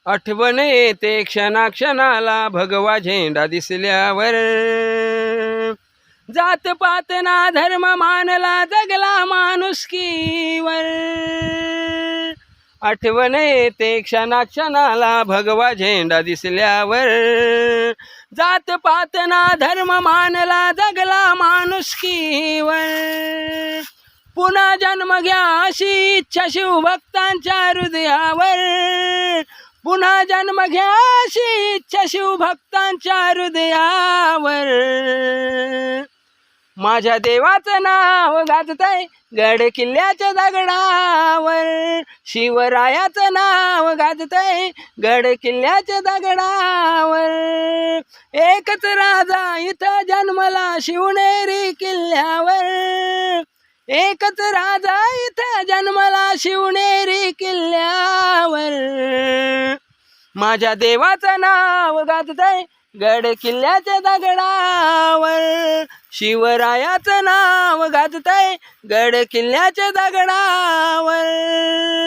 आठवण येते क्षणाक्षणाला भगवा झेंडा दिसल्यावर. जात पात ना धर्म मानला जगला माणुसकीवर. आठवण येते क्षणाक्षणाला भगवा झेंडा दिसल्यावर. जात पात ना धर्म मानला जगला माणुसकीवर. पुन्हा जन्म घ्या अशी इच्छा शिवभक्तांच्या हृदयावर. पुन्हा जन्म घ्या अशी इच्छा शिवभक्तांच्या हृदयावर. माझ्या देवाचं नाव गाजतंय गड किल्ल्याच्या दगडावर. शिवरायाचं नाव गाजतंय गड किल्ल्याच्या दगडावर. एकच राजा इथं जन्मला शिवनेरी किल्ल्यावर. एकच राजा इथं जन्मला शिवनेरी किल्ल्यावर. माझ्या देवाचं नाव गाजतंय गड किल्ल्याच्या दगडावर. शिवरायाचं नाव गाजतंय गड किल्ल्याच्या दगडावर.